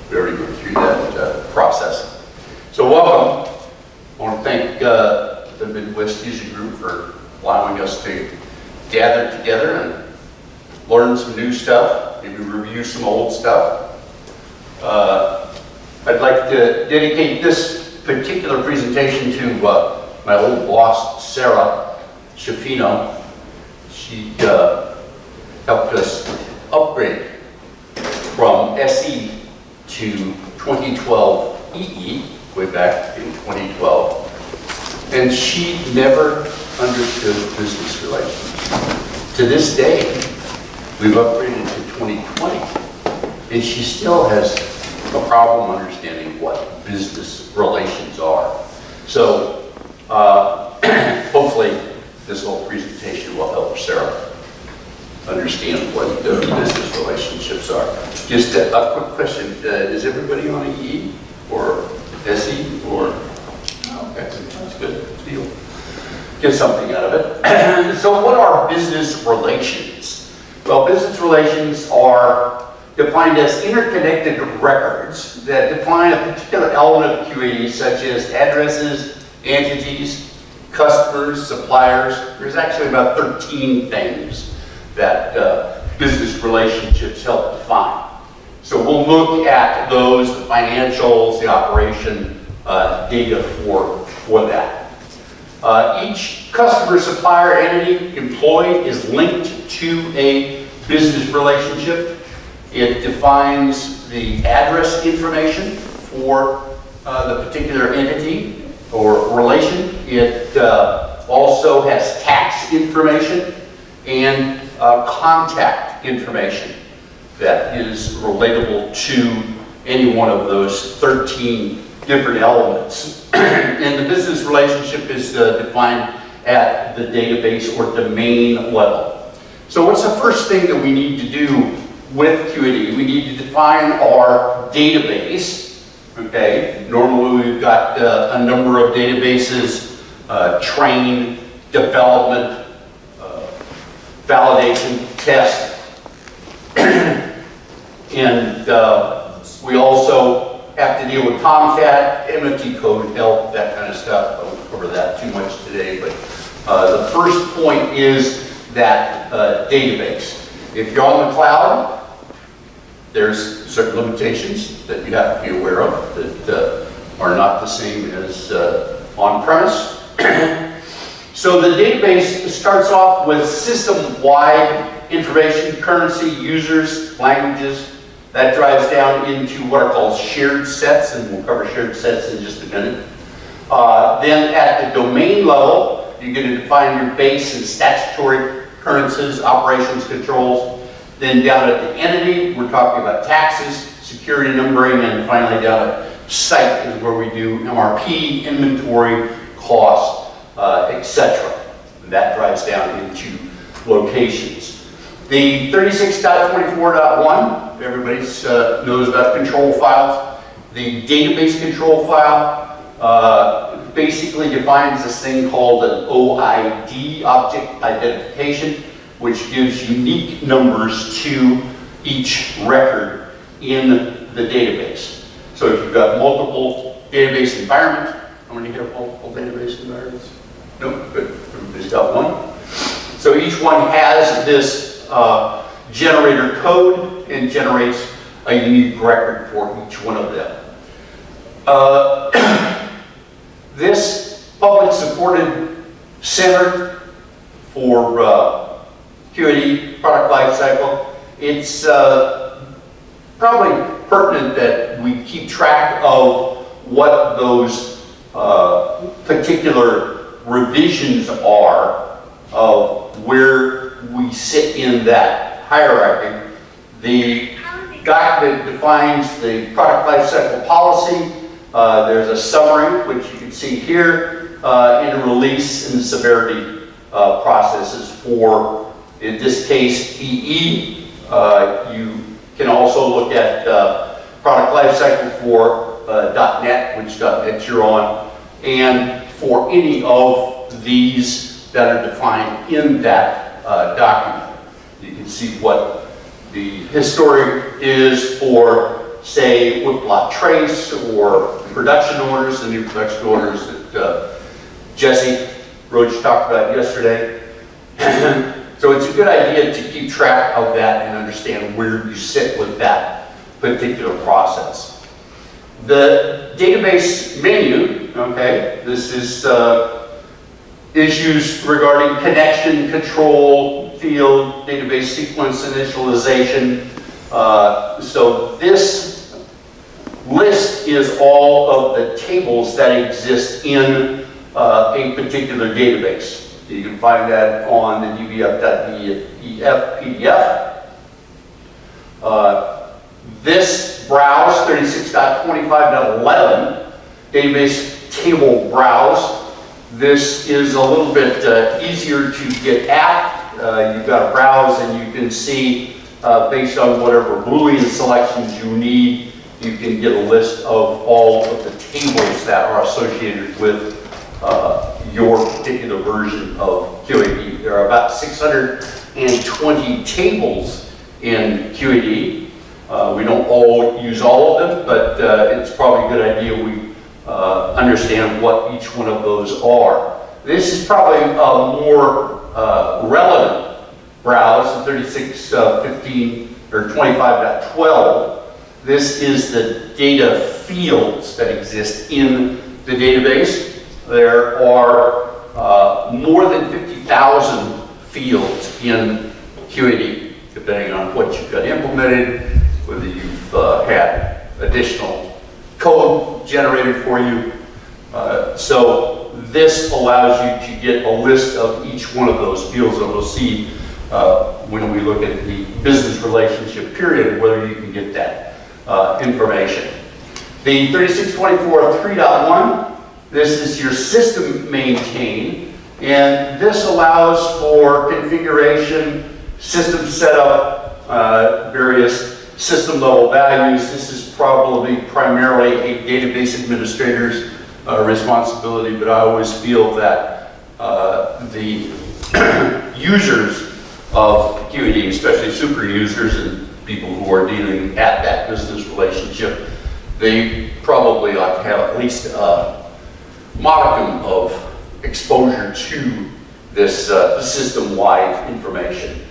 We already went through that process. So welcome. I want to thank the Midwest User Group for allowing us to gather together and learn some new stuff, maybe review some old stuff. I'd like to dedicate this particular presentation to my old boss, Sarah Schifino. She helped us upgrade from SE to 2012 EE, way back in 2012. And she never understood business relations. To this day, we've upgraded to 2020, and she still has a problem understanding what business relations are. So hopefully this whole presentation will help Sarah understand what the business relationships are. Just a quick question, is everybody on EE or SE or? Oh, that's good deal. Get something out of it. So what are business relations? Well, business relations are defined as interconnected records that define a particular element of QAD, such as addresses, entities, customers, suppliers. There's actually about 13 things that business relationships help define. So we'll look at those, the financials, the operation data for that. Each customer, supplier, entity, employee is linked to a business relationship. It defines the address information for the particular entity or relation. It also has tax information and contact information that is relatable to any one of those 13 different elements. And the business relationship is defined at the database or domain level. So what's the first thing that we need to do with QAD? We need to define our database. Okay, normally we've got a number of databases, train, development, validation, test, and we also have to deal with Tomcat, MFT code, help, that kind of stuff. I won't cover that too much today, but the first point is that database. If you're on the cloud, there's certain limitations that you have to be aware of that are not the same as on-premise. So the database starts off with system-wide information, currency, users, languages. That drives down into what are called shared sets, and we'll cover shared sets in just a minute. Then at the domain level, you're going to define your base and statutory currencies, operations controls. Then down at the entity, we're talking about taxes, security numbering, and finally down at site is where we do MRP, inventory, cost, etc. That drives down into locations. The 36.24.1, everybody knows about control files. The database control file basically defines this thing called an OID, object identification, which gives unique numbers to each record in the database. So if you've got multiple database environments, how many have multiple database environments? Nope, good, everybody's got one. So each one has this generator code and generates a unique record for each one of them. This public supported center for QAD, product lifecycle, it's probably pertinent that we keep track of what those particular revisions are of where we sit in that hierarchy. The document defines the product lifecycle policy. There's a summary, which you can see here, and a release and severity processes for, in this case, EE. You can also look at product lifecycle for .NET, which .NET you're on, and for any of these that are defined in that document. You can see what the history is for say woodblock trace or production orders, the new production orders that Jesse Roach talked about yesterday. So it's a good idea to keep track of that and understand where you sit with that particular process. The database menu, okay, this is issues regarding connection, control, field, database sequence initialization. So this list is all of the tables that exist in a particular database. You can find that on the dbf.ef PDF. This browse, 36.25.11, database table browse. This is a little bit easier to get at. You've got to browse and you can see, based on whatever Boolean selections you need, you can get a list of all of the tables that are associated with your particular version of QAD. There are about 620 tables in QAD. We don't all use all of them, but it's probably a good idea we understand what each one of those are. This is probably a more relevant browse, 36.15 or 25.12. This is the data fields that exist in the database. There are more than 50,000 fields in QAD, depending on what you've got implemented, whether you've had additional code generated for you. So this allows you to get a list of each one of those fields, and we'll see when we look at the business relationship period whether you can get that information. The 3624 3.1, this is your system maintain, and this allows for configuration, system setup, various system level values. This is probably primarily a database administrator's responsibility, but I always feel that the users of QAD, especially super users and people who are dealing at that business relationship, they probably ought to have at least a modicum of exposure to this system-wide information.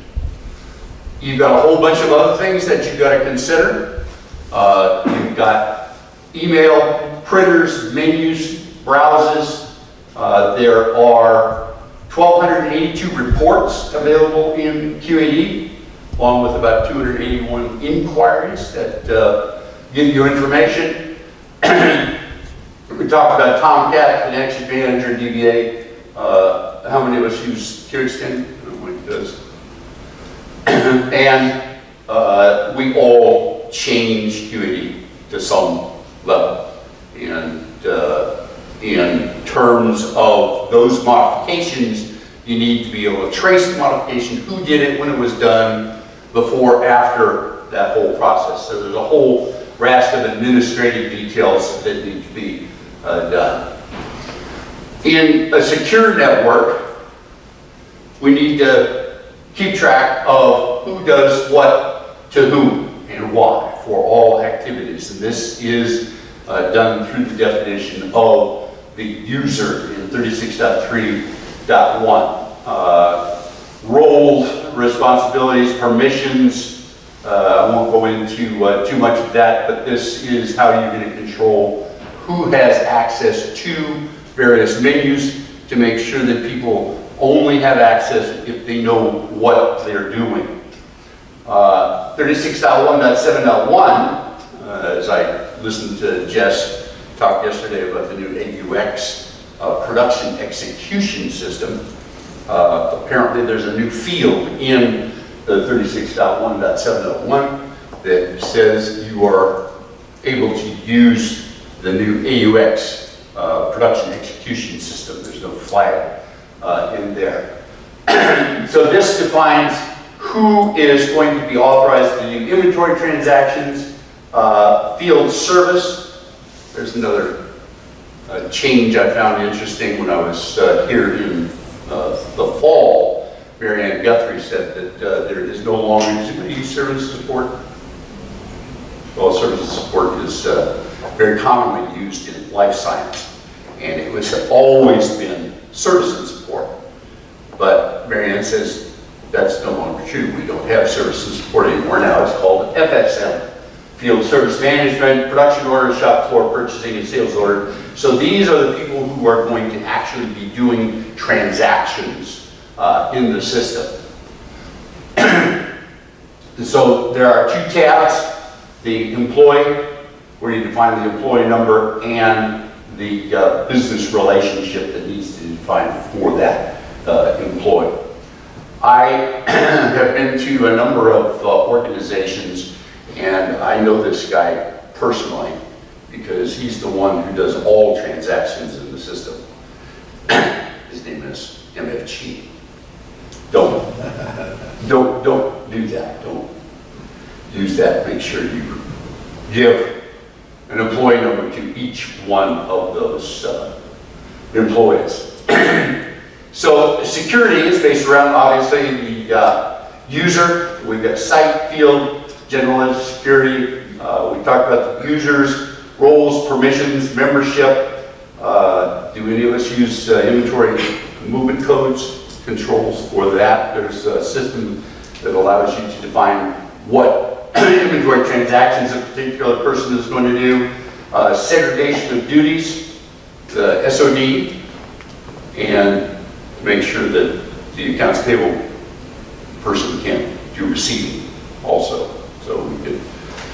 You've got a whole bunch of other things that you've got to consider. You've got email, printers, menus, browses. There are 1,282 reports available in QAD, along with about 281 inquiries that give you information. We talked about Tomcat, Connection Manager, DBA. How many of us use QXtend? Nobody does. And we all change QAD to some level. And in terms of those modifications, you need to be able to trace the modification, who did it, when it was done, before, after that whole process. So there's a whole raft of administrative details that need to be done. In a secure network, we need to keep track of who does what to whom and why for all activities. And this is done through the definition of the user in 36.3.1. Roles, responsibilities, permissions. I won't go into too much of that, but this is how you're going to control who has access to various menus to make sure that people only have access if they know what they're doing. 36.1.7.1, as I listened to Jess talk yesterday about the new MWUG production execution system, apparently there's a new field in the 36.1.7.1 that says you are able to use the new AUX production execution system. There's no flag in there. So this defines who is going to be authorized to do inventory transactions, field service. There's another change I found interesting when I was here in the fall. Mary Ann Guthrie said that there is no longer, does anybody use service support? well, services support is very commonly used in life science, and it was always been services support. But Mary Ann says that's no longer true. We don't have services support anymore. Now it's called FSM, Field Service Management, Production Order, Shop Floor Purchasing, and Sales Order. So these are the people who are going to actually be doing transactions in the system. So there are two tabs, the employee, where you define the employee number, and the business relationship that needs to be defined for that employee. I have been to a number of organizations, and I know this guy personally because he's the one who does all transactions in the system. His name is MFG. Don't do that. Don't use that. Make sure you give an employee number to each one of those employees. So security is based around, obviously, the user. We've got site, field, generalist security. We talked about the users, roles, permissions, membership. Do any of us use inventory movement codes, controls for that? There's a system that allows you to define what inventory transactions a particular person is going to do. Segregation of duties, the SOD, and make sure that the accounts payable person can do receiving also, so we could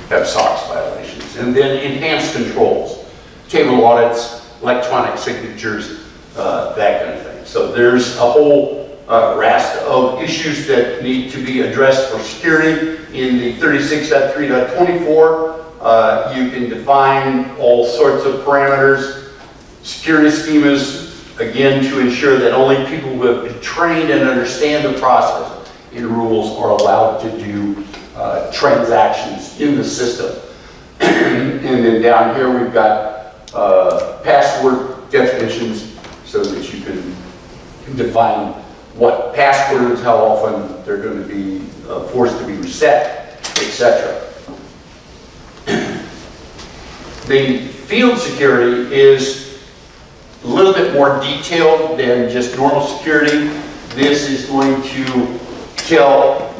have SOX violations. And then enhanced controls, table audits, electronic signatures, that kind of thing. So there's a whole raft of issues that need to be addressed for security. In the 36.3.24, you can define all sorts of parameters, security schemas, again, to ensure that only people who have been trained and understand the process and rules are allowed to do transactions in the system. And then down here we've got password definitions so that you can define what passwords, how often they're going to be forced to be reset, etc. The field security is a little bit more detailed than just normal security. This is going to tell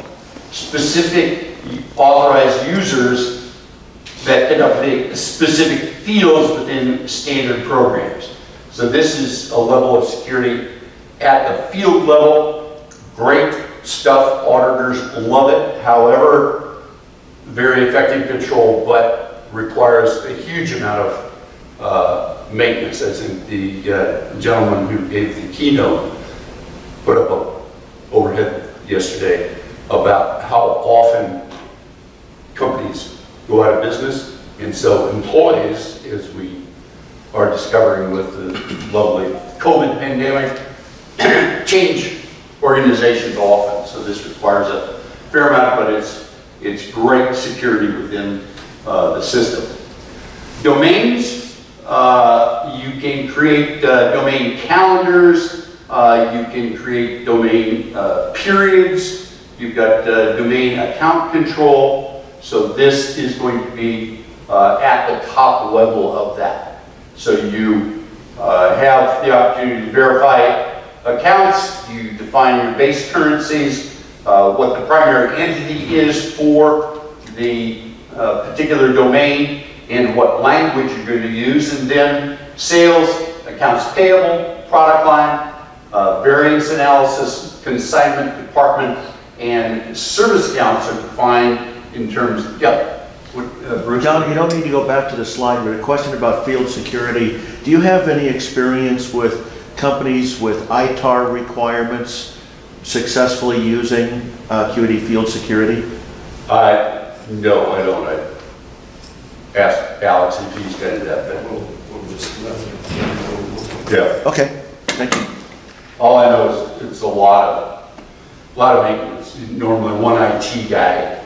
specific authorized users that can update specific fields within standard programs. So this is a level of security at the field level. Great stuff, auditors love it. However, very effective control, but requires a huge amount of maintenance, as in the gentleman who gave the keynote put up an overhead yesterday about how often companies go out of business. And so employees, as we are discovering with the lovely COVID pandemic, change organizations often. So this requires a fair amount, but it's great security within the system. Domains, you can create domain calendars, you can create domain periods, you've got domain account control. So this is going to be at the top level of that. So you have the opportunity to verify accounts, you define your base currencies, what the primary entity is for the particular domain, and what language you're going to use, and then sales, accounts payable, product line, variance analysis, consignment department, and service accounts are defined in terms of, Bruce? John, you don't need to go back to the slide, but a question about field security. Do you have any experience with companies with ITAR requirements successfully using QAD field security? No, I don't. I asked Alex if he's got that, but we'll just let him. Yeah. Okay, thank you. All I know is it's a lot of maintenance. Normally one IT guy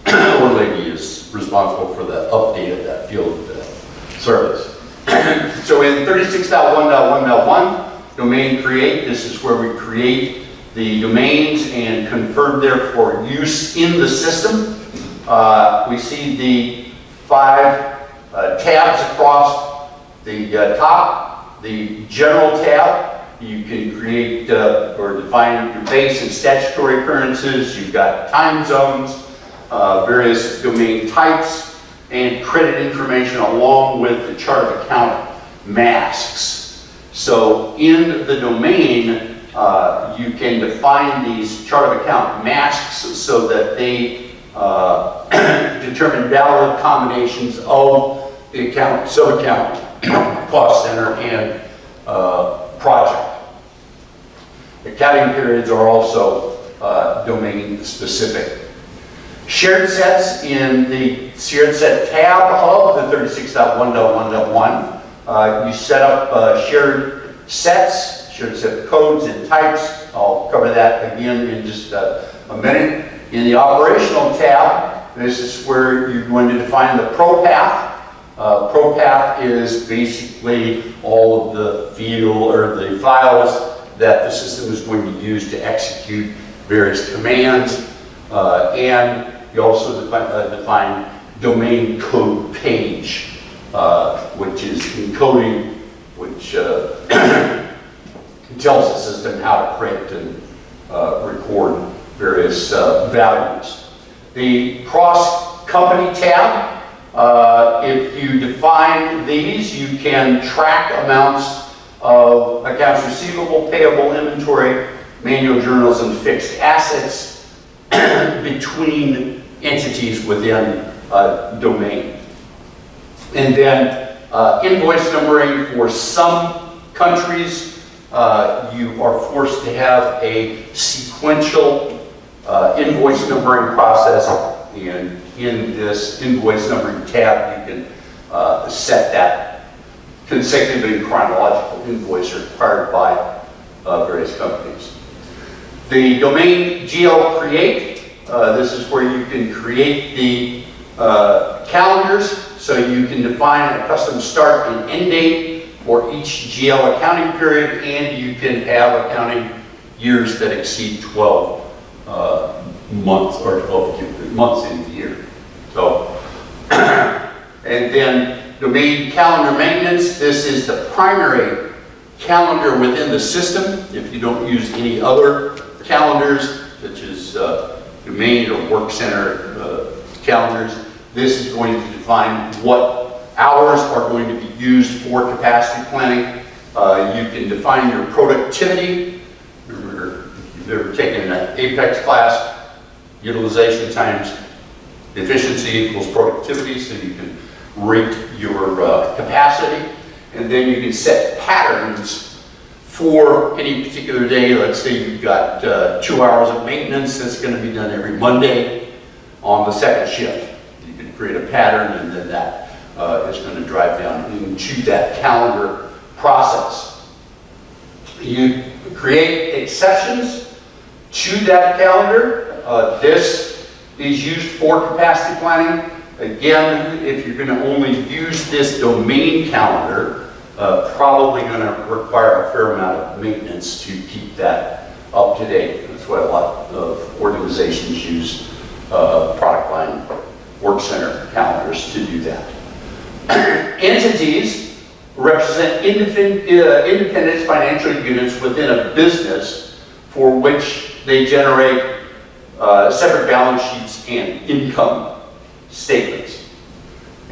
or lady is responsible for the update of that field service. So in 36.1.1.1, domain create, this is where we create the domains and confirm them for use in the system. We see the 5 tabs across the top. The general tab, you can create or define your base and statutory occurrences. You've got time zones, various domain types, and credit information along with the chart of account masks. So in the domain, you can define these chart of account masks so that they determine valid combinations of the account, sub-account, cost center, and project. Accounting periods are also domain specific. Shared sets in the shared set tab of the 36.1.1.1. You set up shared sets, shared set codes and types. I'll cover that again in just a minute. In the operational tab, this is where you're going to define the ProPath. ProPath is basically all of the field or the files that the system is going to use to execute various commands. And you also define domain code page, which is encoding, which tells the system how to print and record various values. The cross-company tab, if you define these, you can track amounts of accounts receivable, payable, inventory, manual journals, and fixed assets between entities within a domain. And then invoice numbering for some countries, you are forced to have a sequential invoice numbering process, and in this invoice numbering tab you can set that consecutive and chronological invoice required by various companies. The domain GL create, this is where you can create the calendars, so you can define a custom start and end date for each GL accounting period, and you can have accounting years that exceed 12 months or 12 months in the year. So, and then domain calendar maintenance, this is the primary calendar within the system. If you don't use any other calendars, such as domain or work center calendars, this is going to define what hours are going to be used for capacity planning. You can define your productivity. Remember, if you've ever taken an Apex class, utilization times efficiency equals productivity, so you can rate your capacity. And then you can set patterns for any particular day. Let's say you've got 2 hours of maintenance that's going to be done every Monday on the second shift. You can create a pattern, and then that is going to drive down into that calendar process. You create exceptions to that calendar. This is used for capacity planning. Again, if you're going to only use this domain calendar, probably going to require a fair amount of maintenance to keep that up to date. That's why a lot of organizations use product line work center calendars to do that. Entities represent independent financial units within a business for which they generate separate balance sheets and income statements.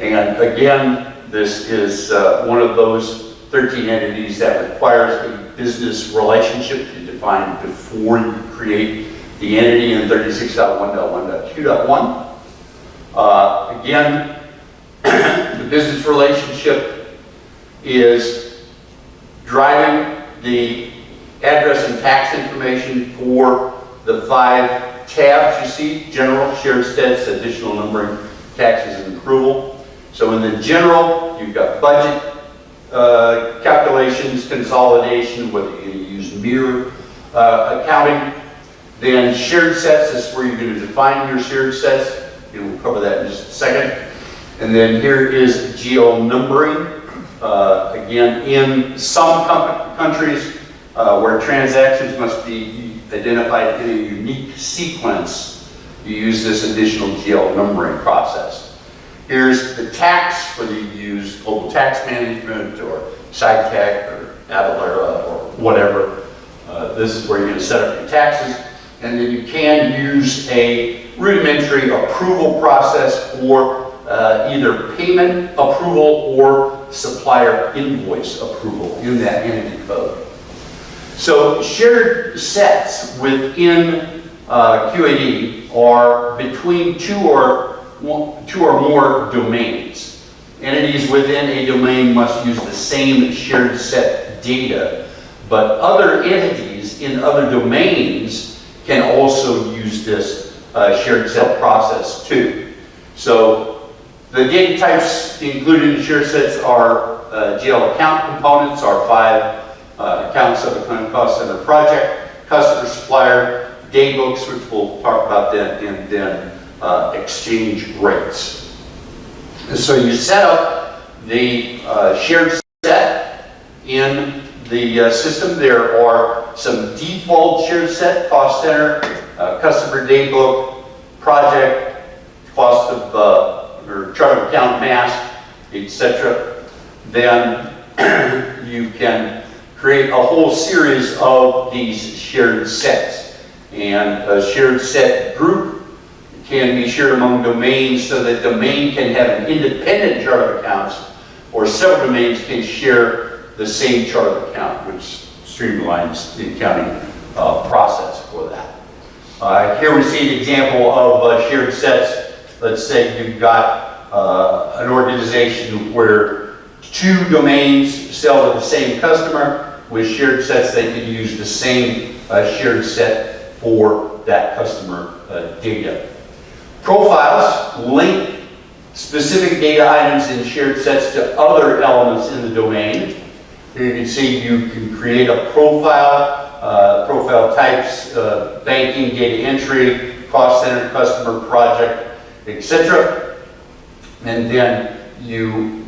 And again, this is one of those 13 entities that requires a business relationship to define before you create the entity in 36.1.1.2.1. Again, the business relationship is driving the address and tax information for the 5 tabs you see: general, shared sets, additional numbering, taxes, and approval. So in the general, you've got budget calculations, consolidation, whether you use mirror accounting. Then shared sets is where you're going to define your shared sets. And we'll cover that in just a second. And then here is GL numbering. Again, in some countries where transactions must be identified in a unique sequence, you use this additional GL numbering process. Here's the tax, whether you use Global Tax Management or SciTech or Avalara or whatever. This is where you're going to set up your taxes. And then you can use a rudimentary approval process for either payment approval or supplier invoice approval in that entity code. So shared sets within QAD are between two or more domains. Entities within a domain must use the same shared set data, but other entities in other domains can also use this shared set process too. So the data types included in shared sets are GL account components, our 5 accounts of a cost center project, customer supplier, day books, which we'll talk about then, and then exchange rates. And so you set up the shared set in the system. There are some default shared set, cost center, customer day book, project, cost of or chart of account mask, etc. Then you can create a whole series of these shared sets. And a shared set group can be shared among domains so that domain can have an independent chart of accounts, or several domains can share the same chart of account, which streamlines the accounting process for that. Here we see an example of shared sets. Let's say you've got an organization where 2 domains sell to the same customer. With shared sets, they can use the same shared set for that customer data. Profiles link specific data items in shared sets to other elements in the domain. Here you can see you can create a profile, profile types, banking, data entry, cost center, customer, project, etc. And then you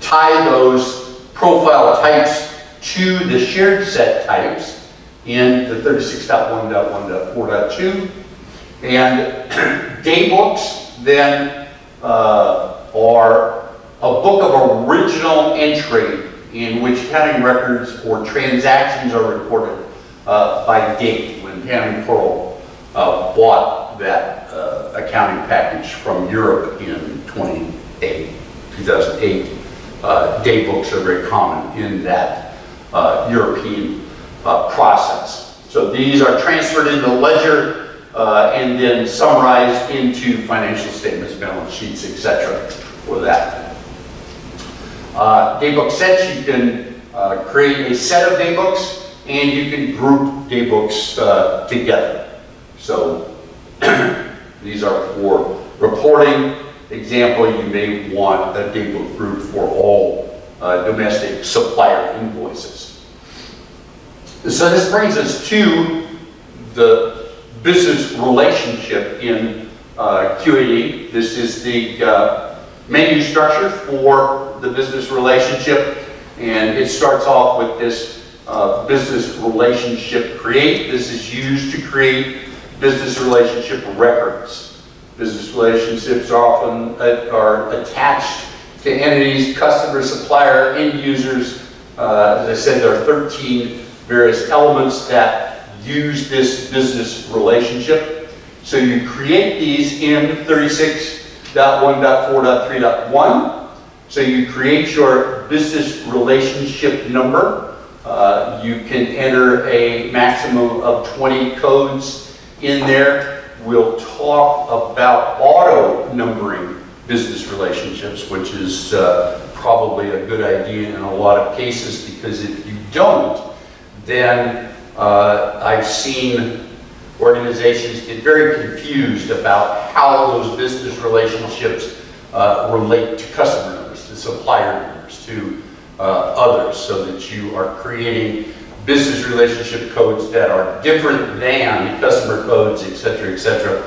tie those profile types to the shared set types in the 36.1.1.4.2. And day books then are a book of original entry in which accounting records or transactions are recorded by date, when Hannah Pearl bought that accounting package from Europe in 2008. Day books are very common in that European process. So these are transferred into the ledger and then summarized into financial statements, balance sheets, etc. for that. Daybook sets, you can create a set of daybooks and you can group daybooks together. So these are for reporting. Example, you may want a daybook group for all domestic supplier invoices. So this brings us to the business relationship in QAD. This is the menu structure for the business relationship, and it starts off with this business relationship create. This is used to create business relationship records. Business relationships are often attached to entities, customer, supplier, end users. As I said, there are 13 various elements that use this business relationship. So you create these in 36.1.4.3.1. So you create your business relationship number. You can enter a maximum of 20 codes in there. We'll talk about auto numbering business relationships, which is probably a good idea in a lot of cases, because if you don't, then I've seen organizations get very confused about how those business relationships relate to customer numbers, to supplier numbers, to others, so that you are creating business relationship codes that are different than customer codes, etc., etc.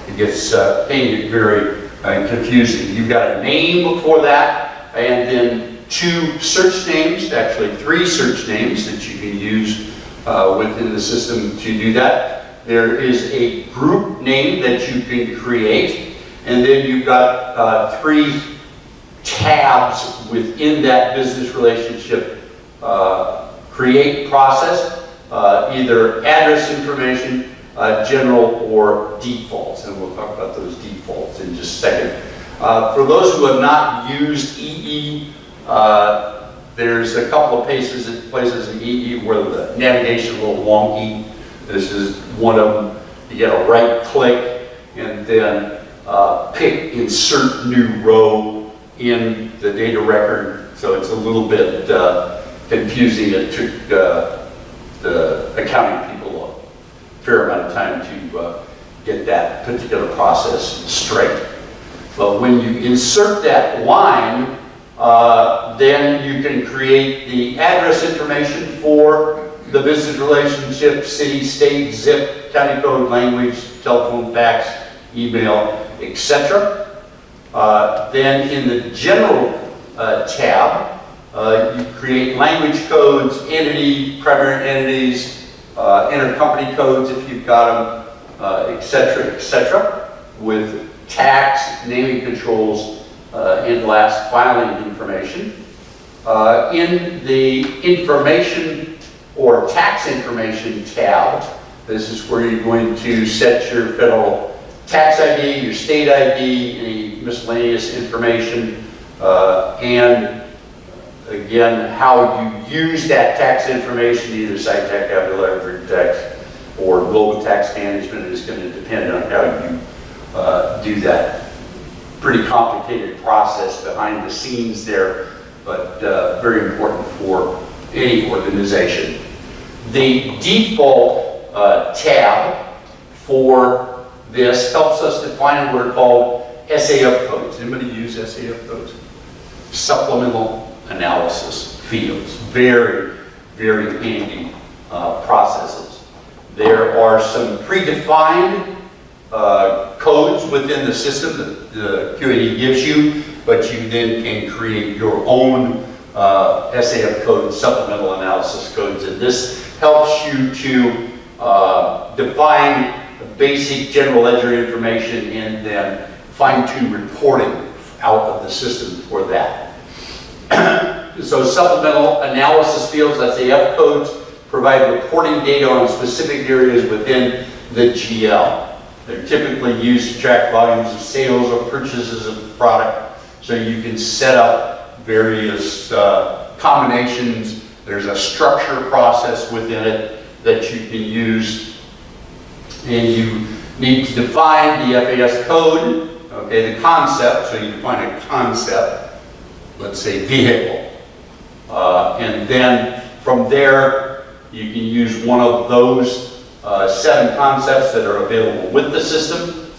It gets painted very confusing. You've got a name before that, and then 2 search names, actually 3 search names that you can use within the system to do that. There is a group name that you can create, And then you've got 3 tabs within that business relationship. Create process, either address information, general, or defaults. And we'll talk about those defaults in just a second. For those who have not used EE, there's a couple of places in EE where the navigation is a little wonky. This is one of them. You get a right click and then pick insert new row in the data record. So it's a little bit confusing. It took the accounting people a fair amount of time to get that particular process straight. But when you insert that line, then you can create the address information for the business relationship, city, state, zip, county code, language, telephone, fax, email, etc. Then in the general tab, you create language codes, entity, primary entities, intercompany codes if you've got them, etc., with tax, naming controls, and last filing information. In the information or tax information tab, this is where you're going to set your federal tax ID, your state ID, any miscellaneous information, and again, how you use that tax information, either site tax, capital leverage tax, or global tax management is going to depend on how you do that. Pretty complicated process behind the scenes there, but very important for any organization. The default tab for this helps us define what are called SAF codes. Anybody use SAF codes? Supplemental analysis fields. Very, very handy processes. There are some predefined codes within the system that the QAD gives you, but you then can create your own SAF codes, supplemental analysis codes, and this helps you to define basic general ledger information and then fine-tune reporting out of the system for that. So supplemental analysis fields, SAF codes, provide reporting data on specific areas within the GL. They're typically used to track volumes of sales or purchases of the product, so you can set up various combinations. There's a structure process within it that you can use, and you need to define the FAS code, okay, the concept, so you define a concept, let's say vehicle, and then from there you can use one of those 7 concepts that are available with the system,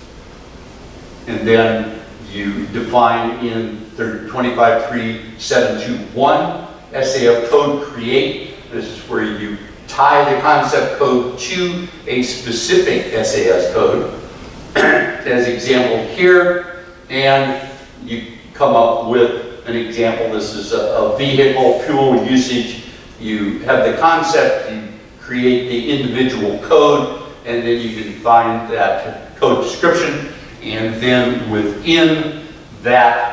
and then you define in 25371 SAF code create. This is where you tie the concept code to a specific SAS code, as example here, and you come up with an example. This is a vehicle fuel usage. You have the concept, you create the individual code, and then you can find that code description, and then within that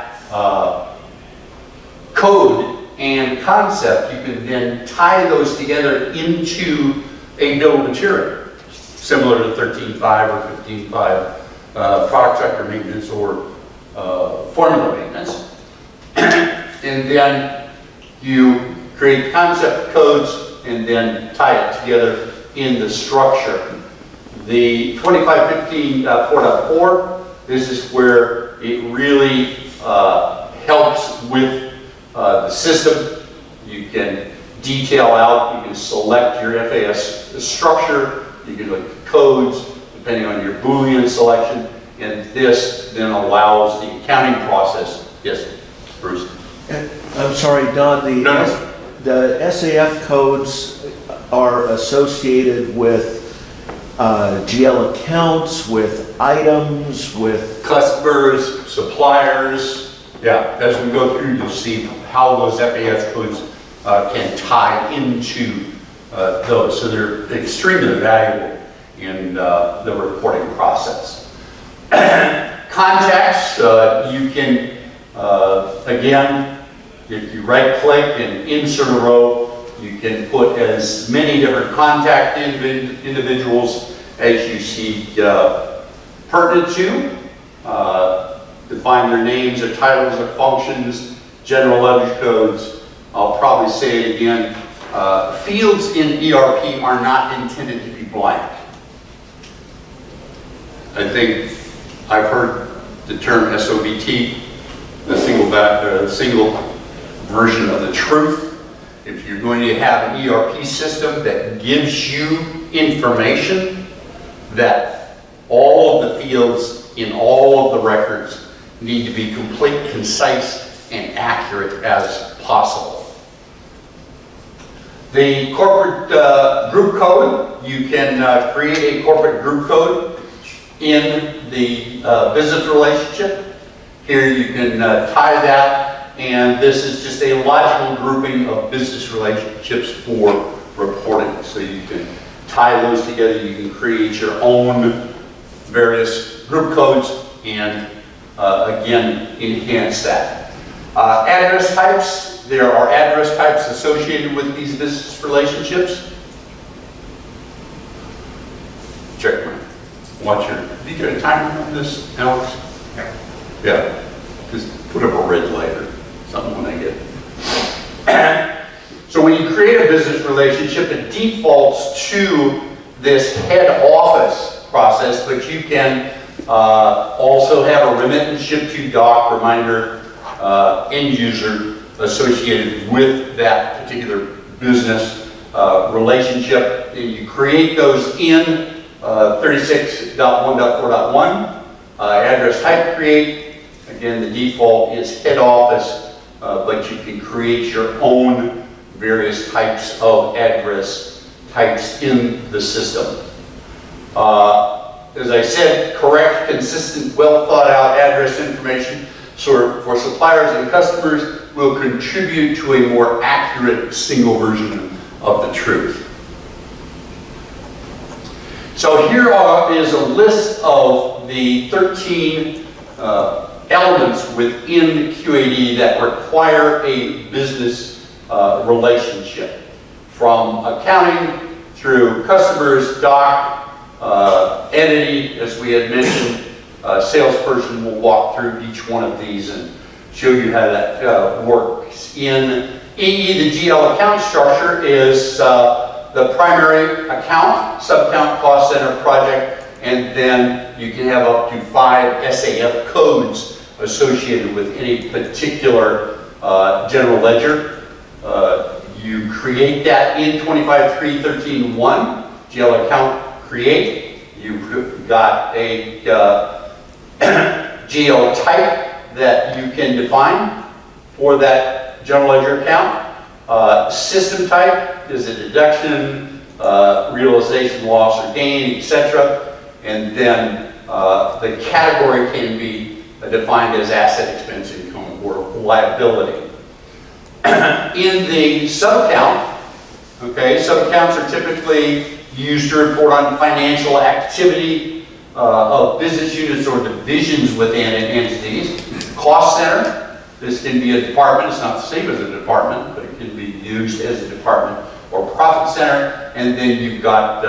code and concept, you can then tie those together into a bill of material, similar to 13.5 or 15.5 product sector maintenance or formula maintenance. And then you create concept codes and then tie it together in the structure. The 2515.4.4, this is where it really helps with the system. You can detail out, you can select your FAS structure, you can look at codes depending on your Boolean selection, and this then allows the accounting process. Yes, Bruce? I'm sorry, Don, the SAF codes are associated with GL accounts, with items, with customers, suppliers. Yeah, as we go through, you'll see how those FAS codes can tie into those. So they're extremely valuable in the reporting process. Contacts, you can, again, if you right click and insert a row, you can put as many different contact individuals as you see pertinent to. Define their names, their titles, their functions, general ledger codes. I'll probably say it again. Fields in ERP are not intended to be blank. I think I've heard the term SOVT, the single version of the truth. If you're going to have an ERP system that gives you information, that all of the fields in all of the records need to be complete, concise, and accurate as possible. The corporate group code, you can create a corporate group code in the business relationship. Here you can tie that, and this is just a logical grouping of business relationships for reporting. So you can tie those together, you can create your own various group codes and again, enhance that. Address types, there are address types associated with these business relationships. Check my watcher. Did you get a timer on this, Alex? Yeah. Just put up a red light or something when I get it. So when you create a business relationship, it defaults to this head office process, but you can also have a remittance ship to doc reminder end user associated with that particular business relationship. And you create those in 36.1.4.1. Address type create. Again, the default is head office, but you can create your own various types of address types in the system. As I said, correct, consistent, well thought out address information for suppliers and customers will contribute to a more accurate single version of the truth. So here is a list of the 13 elements within QAD that require a business relationship, from accounting through customers, doc, entity, as we had mentioned. Salesperson will walk through each one of these and show you how that works. In EE, the GL account structure is the primary account, sub-account, cost center, project, and then you can have up to 5 SAF codes associated with any particular general ledger. You create that in 25.3.13.1, GL account create. You've got a GL type that you can define for that general ledger account. System type is a deduction, realization, loss, or gain, etc. And then the category can be defined as asset, expense, income, or liability. In the sub-account, okay, sub-accounts are typically used to report on financial activity of business units or divisions within entities. Cost center, this can be a department. It's not the same as a department, but it can be used as a department. Or profit center, and then you've got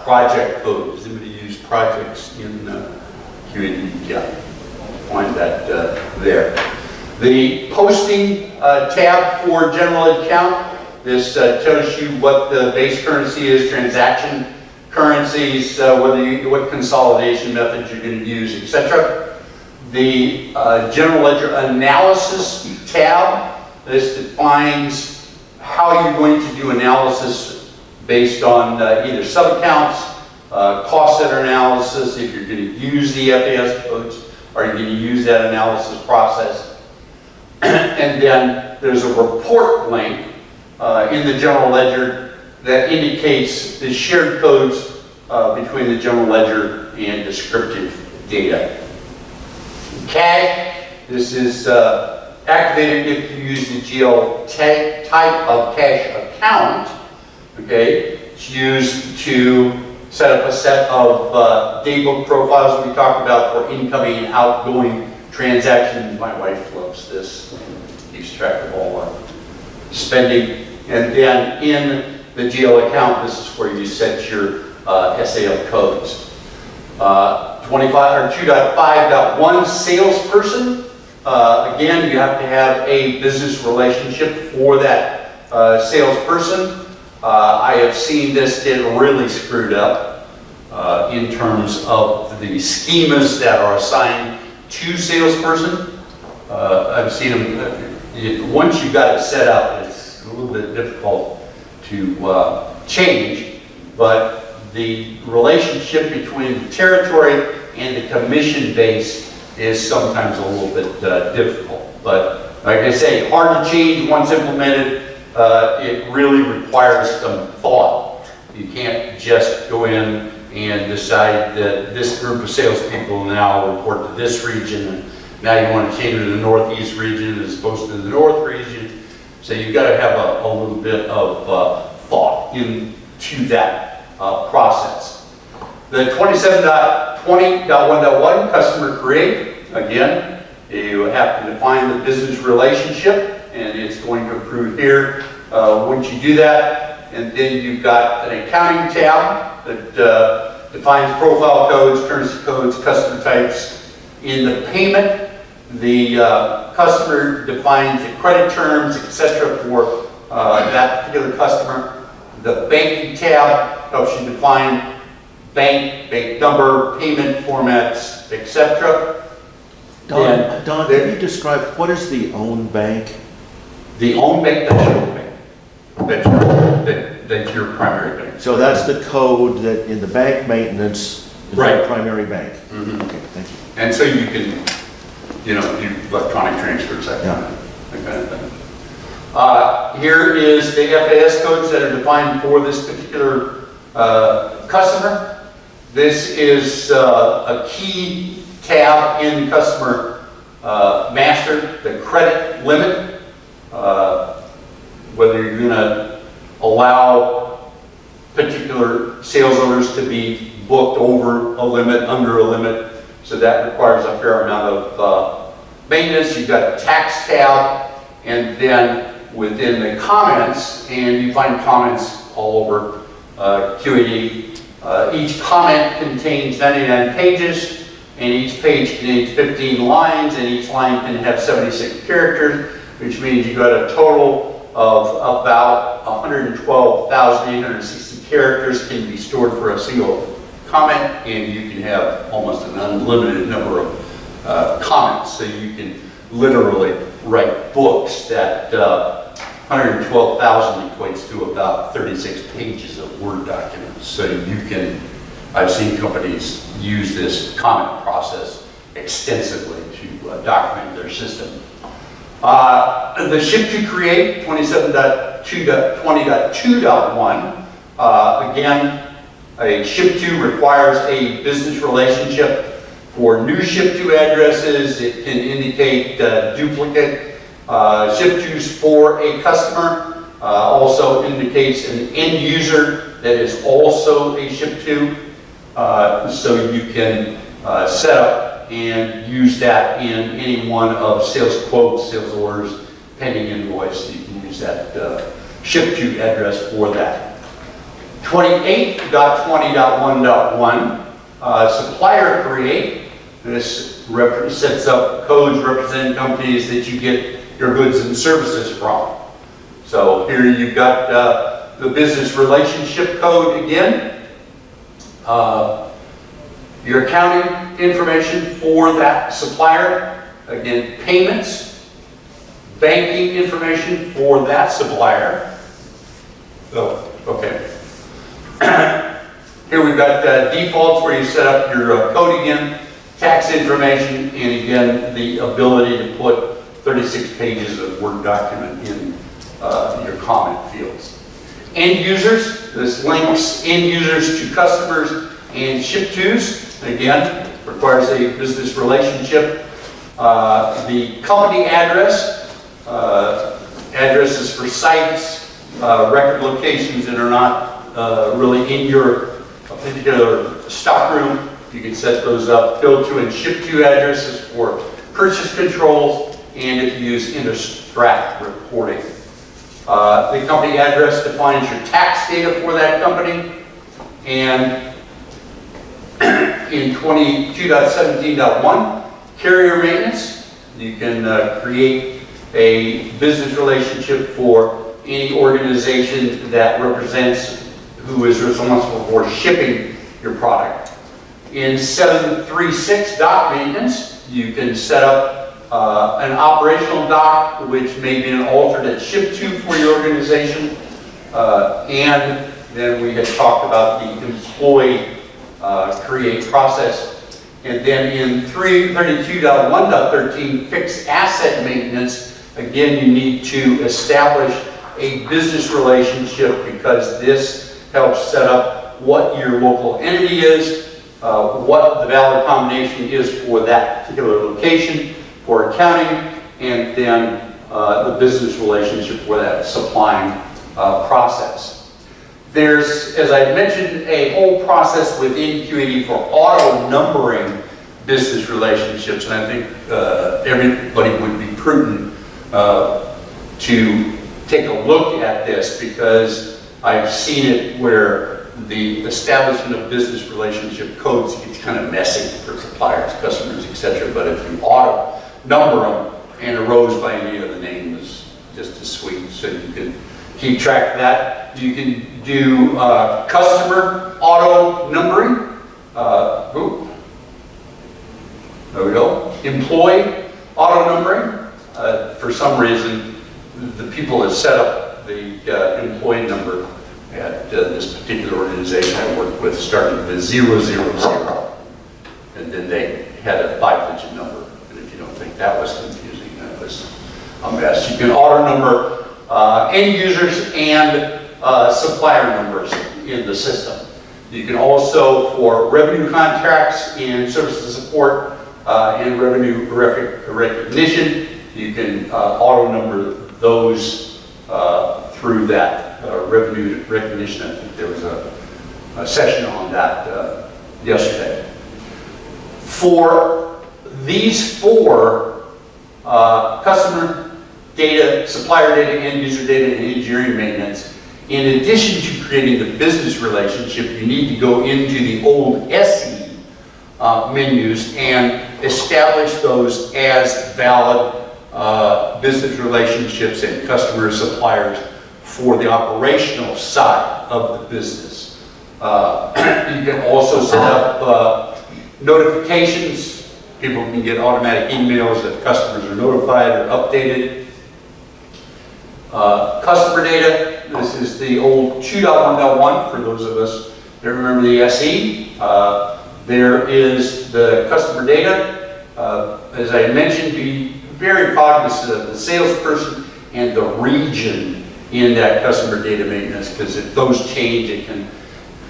project codes. Anybody use projects in QAD? Yeah, find that there. The posting tab for general account, this tells you what the base currency is, transaction currencies, what consolidation methods you're going to use, etc. The general ledger analysis tab, this defines how you're going to do analysis based on either sub-accounts, cost center analysis, if you're going to use the FAS codes, or you're going to use that analysis process. And then there's a report link in the general ledger that indicates the shared codes between the general ledger and descriptive data. Cash, this is activated if you use the GL type of cash account. Okay, it's used to set up a set of daybook profiles we talked about for incoming and outgoing transactions. My wife loves this, keeps track of all our spending. And then in the GL account, this is where you set your SAF codes. 2.5.1 salesperson. Again, you have to have a business relationship for that salesperson. I have seen this get really screwed up in terms of the schemas that are assigned to salesperson. I've seen them, once you've got it set up, it's a little bit difficult to change, but the relationship between the territory and the commission base is sometimes a little bit difficult. But like I say, hard to change once implemented. It really requires some thought. You can't just go in and decide that this group of salespeople now report to this region, and now you want to change it to the Northeast region as opposed to the North region. So you've got to have a little bit of thought into that process. The 27.20.1.1 customer create, again, you have to define the business relationship, and it's going to approve here once you do that. And then you've got an accounting tab that defines profile codes, currency codes, customer types. In the payment, the customer defines the credit terms, etc. for that particular customer. The banking tab helps you define bank number, payment formats, etc. Don, can you describe what is the own bank? The own bank, that's your bank. That's your primary bank. So that's the code that in the bank maintenance is Right. the primary bank. Mm-hmm. Okay, thank you. And so you can, do electronic transfers, that kind of thing. Here is the FAS codes that are defined for this particular customer. This is a key tab in customer master, the credit limit, whether you're going to allow particular sales orders to be booked over a limit, under a limit. So that requires a fair amount of maintenance. You've got a tax tab, and then within the comments, and you find comments all over QAD. Each comment contains 99 pages, and each page contains 15 lines, and each line can have 76 characters, which means you've got a total of about 112,860 characters can be stored for a single comment, and you can have almost an unlimited number of comments. So you can literally write books that 112,000 equates to about 36 pages of Word documents. So you can, I've seen companies use this comment process extensively to document their system. The ship to create, 27.20.2.1, again, a ship to requires a business relationship. For new ship to addresses, it can indicate duplicate. Ship tos for a customer also indicates an end user that is also a ship to. So you can set up and use that in any one of sales quotes, sales orders, pending invoice. You can use that ship to address for that. 28.20.1.1, supplier create. This sets up codes representing companies that you get your goods and services from. So here you've got the business relationship code again. Your accounting information for that supplier. Again, payments, banking information for that supplier. Oh, okay. Here we've got defaults where you set up your code again, tax information, and again, the ability to put 36 pages of Word document in your comment fields. End users, this links end users to customers and ship tos. Again, requires a business relationship. The company address, addresses for sites, record locations that are not really in your particular stockroom, you can set those up, build to and ship to addresses for purchase controls, and if you use inter-strat reporting. The company address defines your tax data for that company, and in 22.17.1, carrier maintenance, you can create a business relationship for any organization that represents who is responsible for shipping your product. In 736 dock maintenance, you can set up an operational dock, which may be an alternate ship to for your organization. And then we had talked about the employee create process. And then in 332.1.13, fixed asset maintenance, again, you need to establish a business relationship because this helps set up what your local entity is, what the valid combination is for that particular location, for accounting, and then the business relationship for that supplying process. There's, as I mentioned, a whole process within QAD for auto numbering business relationships, and I think everybody would be prudent to take a look at this because I've seen it where the establishment of business relationship codes gets kind of messy for suppliers, customers, etc. But if you auto number them and a rose by any other name is just as sweet, so you can keep track of that. You can do customer auto numbering. There we go. Employee auto numbering. For some reason, the people that set up the employee number at this particular organization I worked with started with 000, and then they had a 5-digit number. And if you don't think that was confusing, that was a mess. You can auto number end users and supplier numbers in the system. You can also, for revenue contracts and services support and revenue recognition, you can auto number those through that revenue recognition. I think there was a session on that yesterday. For these four, customer data, supplier data, end user data, and engineering maintenance, in addition to creating the business relationship, you need to go into the old SE menus and establish those as valid business relationships and customer suppliers for the operational side of the business. You can also set up notifications. People can get automatic emails that customers are notified or updated. Customer data, this is the old 2.1.1 for those of us that remember the SE. There is the customer data. As I mentioned, be very cognizant of the salesperson and the region in that customer data maintenance, because if those change, it can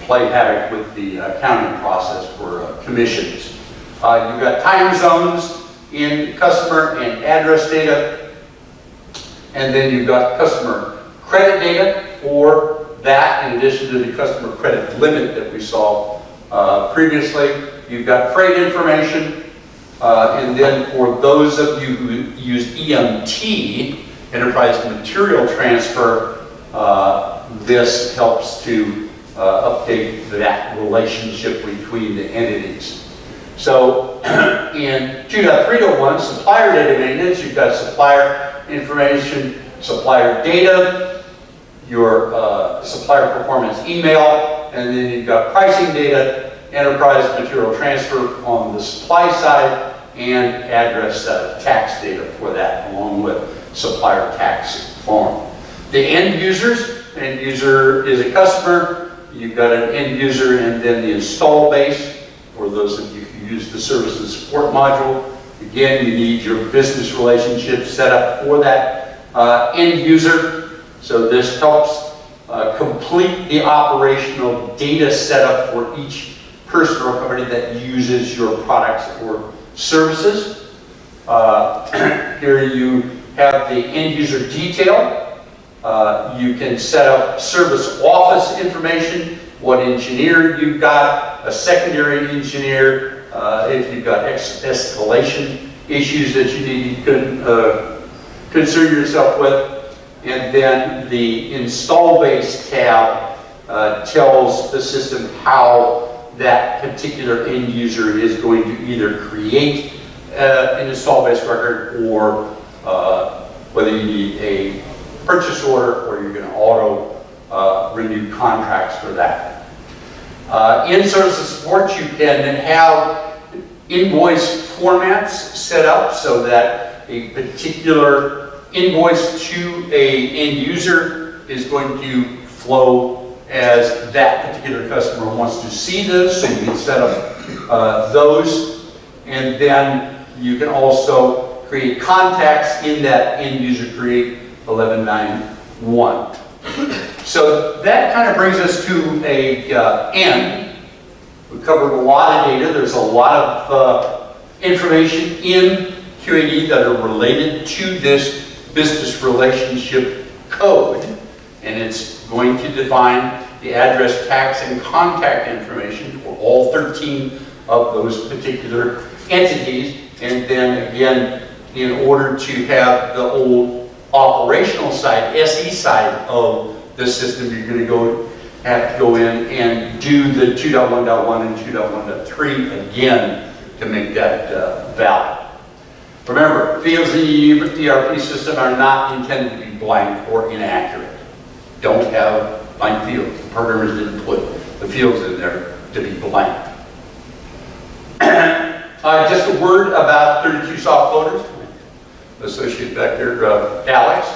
play havoc with the accounting process for commissions. You've got time zones in customer and address data, and then you've got customer credit data for that, in addition to the customer credit limit that we saw previously. You've got freight information, and then for those of you who use EMT, Enterprise Material Transfer, this helps to update that relationship between the entities. So in 2.3.1, supplier data maintenance, you've got supplier information, supplier data, your supplier performance email, and then you've got pricing data, enterprise material transfer on the supply side, and address tax data for that, along with supplier tax form. The end user is a customer. You've got an end user, and then the install base, for those of you who use the service and support module. Again, you need your business relationship set up for that end user. So this helps complete the operational data setup for each person or company that uses your products or services. Here you have the end user detail. You can set up service office information what engineer you've got, a secondary engineer, if you've got escalation issues that you need to concern yourself with. And then the install base tab tells the system how that particular end user is going to either create an install base record, or whether you need a purchase order or you're going to auto renew contracts for that. In service support, you can have invoice formats set up so that a particular invoice to a end user is going to flow as that particular customer wants to see those, so you can set up those. And then you can also create contacts in that end user create 1191. So that kind of brings us to a end. We covered a lot of data. There's a lot of information in QAD that are related to this business relationship code, and it's going to define the address, tax, and contact information for all 13 of those particular entities. And then again, in order to have the old operational side, SE side of the system, you're going to have to go in and do the 2.1.1 and 2.1.3 again to make that valid. Remember, fields in the ERP system are not intended to be blank or inaccurate. Don't have blank fields. The programmers didn't put the fields in there to be blank. Just a word about 32 soft loaders. Associate back there, Alex.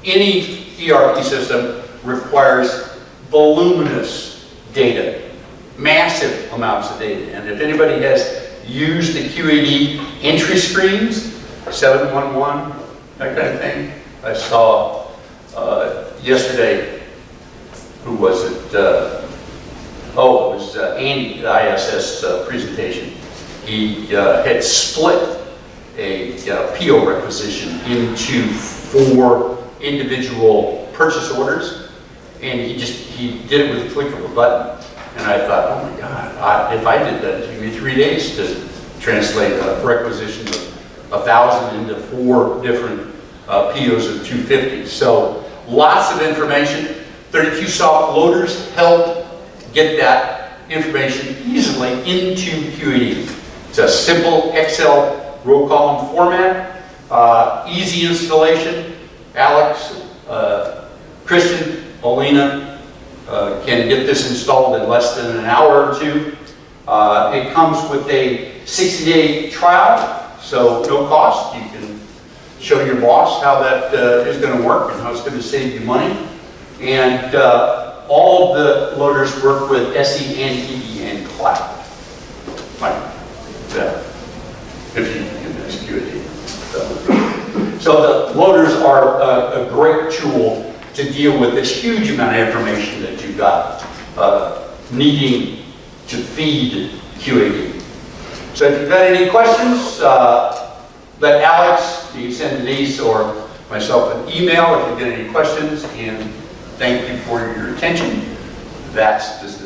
Any ERP system requires voluminous data, massive amounts of data. And if anybody has used the QAD entry screens, 711, that kind of thing, I saw yesterday, who was it? It was Andy, the ISS presentation. He had split a PO requisition into 4 individual purchase orders, and he did it with a click of a button. And I thought, oh my God, if I did that, it'd take me 3 days to translate a requisition of 1,000 into 4 different POs of 250. So lots of information. 32 soft loaders help get that information easily into QAD. It's a simple Excel row column format, easy installation. Alex, Christian, Alina can get this installed in less than an hour or 2. It comes with a 60-day trial, so no cost. You can show your boss how that is going to work and how it's going to save you money. And all the loaders work with SE and EE and cloud. Like that, if you can execute it. So the loaders are a great tool to deal with this huge amount of information that you've got needing to feed QAD. So if you've got any questions, let Alex, you can send Denise or myself an email if you get any questions, and thank you for your attention. That's this